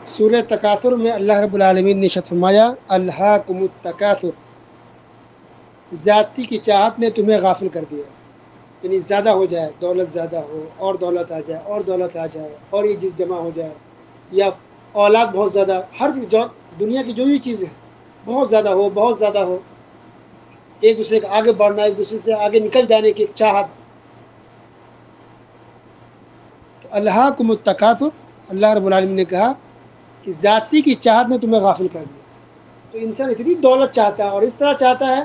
سورہ تکاثر میں اللہ رب العالمین نے ارشاد فرمایا الہاکم التکاثر، زیادتی کی چاہت نے تمہیں غافل کر دیا، یعنی زیادہ ہو جائے، دولت زیادہ ہو اور دولت آ جائے اور دولت آ جائے اور یہ چیز جمع ہو جائے، یا اولاد بہت زیادہ، ہر چیز جو دنیا کی جو بھی چیزیں بہت زیادہ ہو، بہت زیادہ ہو، ایک دوسرے کے آگے بڑھنا، ایک دوسرے سے آگے نکل جانے کی ایک چاہت. تو الہاکم التکاثر، اللہ رب العالمین نے کہا کہ ذاتی کی چاہت نے تمہیں غافل کر دیا. تو انسان اتنی دولت چاہتا ہے اور اس طرح چاہتا ہے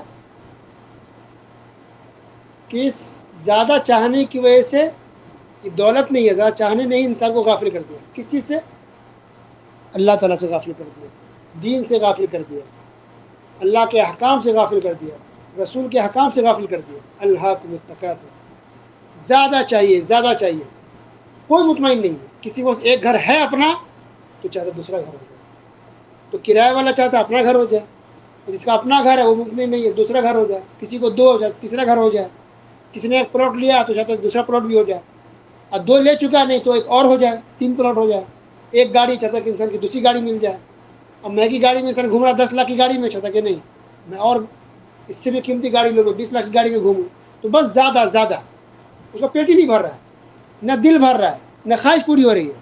کہ اس زیادہ چاہنے کی وجہ سے، یہ دولت نہیں ہے، زیادہ چاہنے نہیں انسان کو غافل کر دیا. کس چیز سے؟ اللہ تعالیٰ سے غافل کر دیا، دین سے غافل کر دیا، اللہ کے احکام سے غافل کر دیا، رسول کے احکام سے غافل کر دیا. الہاکم التکاثر، زیادہ چاہیے، زیادہ چاہیے، کوئی مطمئن نہیں ہے. کسی کو ایک گھر ہے اپنا تو چاہتا دوسرا گھر ہو جائے، تو کرایہ والا چاہتا اپنا گھر ہو جائے، جس کا اپنا گھر ہے وہ مطمئن نہیں ہے دوسرا گھر ہو جائے. کسی کو دو ہو جائے تیسرا گھر ہو جائے، کسی نے ایک پلاٹ لیا تو چاہتا ہے دوسرا پلاٹ بھی ہو جائے، اور دو لے چکا نہیں تو ایک اور ہو جائے، 3 پلاٹ ہو جائے. ایک گاڑی چاہتا ہے کہ انسان کی دوسری گاڑی مل جائے. اب مہنگی گاڑی میں انسان گھوم رہا 10 لاکھ کی گاڑی میں، چاہتا کہ نہیں میں اور اس سے بھی قیمتی گاڑی لے لوں، 20 لاکھ کی گاڑی میں گھوموں. تو بس زیادہ زیادہ، اس کا پیٹ ہی نہیں بھر رہا ہے، نہ دل بھر رہا ہے، نہ خواہش پوری ہو رہی ہے.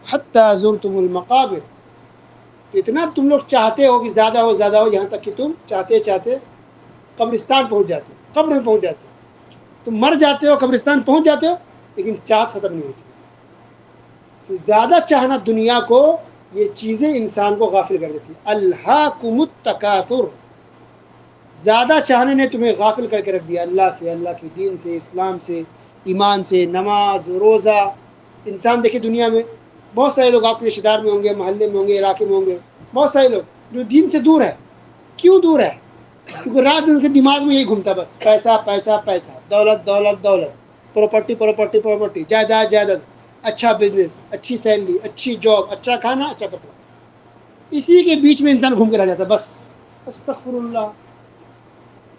حتی زرتم المقابر، تو اتنا تم لوگ چاہتے ہو کہ زیادہ ہو زیادہ ہو، یہاں تک کہ تم چاہتے چاہتے قبرستان پہنچ جاتے ہو، قبر میں پہنچ جاتے ہو. تم مر جاتے ہو، قبرستان پہنچ جاتے ہو، لیکن چاہت ختم نہیں ہوتی. تو زیادہ چاہنا دنیا کو، یہ چیزیں انسان کو غافل کر دیتی. الہاکم التکاثر، زیادہ چاہنے نے تمہیں غافل کر کے رکھ دیا اللہ سے، اللہ کے دین سے، اسلام سے، ایمان سے، نماز، روزہ. انسان دیکھے دنیا میں بہت سارے لوگ آپ کے رشتے دار میں ہوں گے، محلے میں ہوں گے، علاقے میں ہوں گے، بہت سارے لوگ جو دین سے دور ہے. کیوں دور ہے؟ کیونکہ رات ان کے دماغ میں یہی گھومتا، بس پیسہ پیسہ پیسہ، دولت دولت دولت، پراپرٹی پراپرٹی پراپرٹی، جائیداد جائیداد، اچھا بزنس، اچھی سیلری، اچھی جاب، اچھا کھانا، اچھا کپڑا. اسی کے بیچ میں انسان گھوم کے رہ جاتا ہے. بس استغفر اللہ،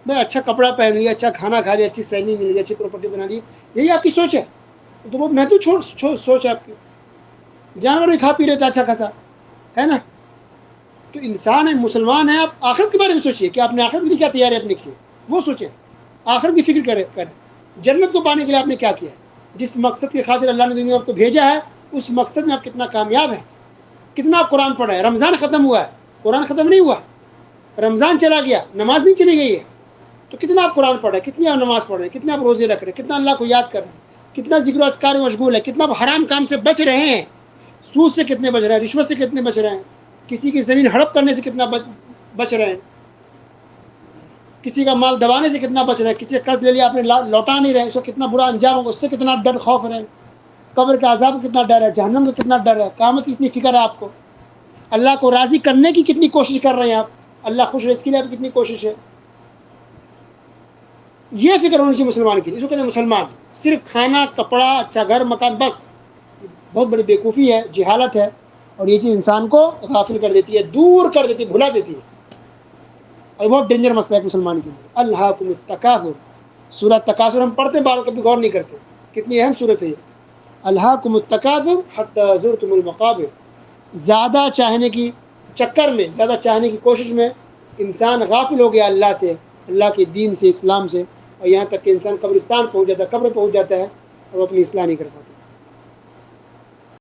میں اچھا کپڑا پہن لیا، اچھا کھانا کھا لیا، اچھی سیلری مل گئی، اچھی پراپرٹی بنا لی، یہی آپ کی سوچ ہے. تو بہت محدود سوچ ہے آپ کی. جانور بھی کھا پی رہے تھے اچھا خاصا، ہے نا. تو انسان ہے، مسلمان ہے، آپ آخرت کے بارے میں سوچیے کہ آپ نے آخرت کے لیے کیا تیاری اپنی کی ہے، وہ سوچیں. آخرت کی فکر کریں. جنت کو پانے کے لیے آپ نے کیا کیا ہے، جس مقصد کی خاطر اللہ نے دنیا آپ کو بھیجا ہے، اس مقصد میں آپ کتنا کامیاب ہیں. کتنا آپ قرآن پڑھا ہے. رمضان ختم ہوا ہے، قرآن ختم نہیں ہوا. رمضان چلا گیا، نماز نہیں چلی گئی ہے. تو کتنا آپ قرآن پڑھ رہے ہیں، کتنی آپ نماز پڑھ رہے ہیں، کتنا آپ روزے رکھ رہے ہیں، کتنا اللہ کو یاد کر رہے ہیں، کتنا ذکر و اذکار میں مشغول ہے، کتنا آپ حرام کام سے بچ رہے ہیں. سود سے کتنے بچ رہے ہیں، رشوت سے کتنے بچ رہے ہیں، کسی کی زمین ہڑپ کرنے سے کتنا بچ رہے ہیں، کسی کا مال دبانے سے کتنا بچ رہے ہیں، کسی کا قرض لے لیا آپ نے لوٹا نہیں رہے، اس کو کتنا برا انجام ہوگا، اس سے کتنا ڈر خوف رہے. قبر کے عذاب کا کتنا ڈر ہے، جہنم کا کتنا ڈر ہے، قیامت کی کتنی فکر ہے آپ کو، اللہ کو راضی کرنے کی کتنی کوشش کر رہے ہیں آپ، اللہ خوش رہے اس کے لیے آپ کی کتنی کوشش ہے. یہ فکر ہونی چاہیے مسلمان کی. اس کو کہتے ہیں مسلمان صرف کھانا، کپڑا، اچھا گھر، مکان، بس. بہت بڑی بیوقوفی ہے، جہالت ہے، اور یہ چیز انسان کو غافل کر دیتی ہے، دور کر دیتی ہے، بھلا دیتی ہے. اور بہت ڈینجر مسئلہ ہے مسلمان کے لیے. الہاکم التکاثر، سورہ تکاثر ہم پڑھتے ہیں، بال کبھی غور نہیں کرتے، کتنی اہم سورت ہے یہ. الہاکم التکاثر حتی زرتم المقابر، زیادہ چاہنے کی چکر میں، زیادہ چاہنے کی کوشش میں انسان غافل ہو گیا اللہ سے، اللہ کے دین سے، اسلام سے، اور یہاں تک کہ انسان قبرستان پہنچ جاتا ہے، قبر پہنچ جاتا ہے، اور وہ اپنی اصلاح نہیں کر پاتا.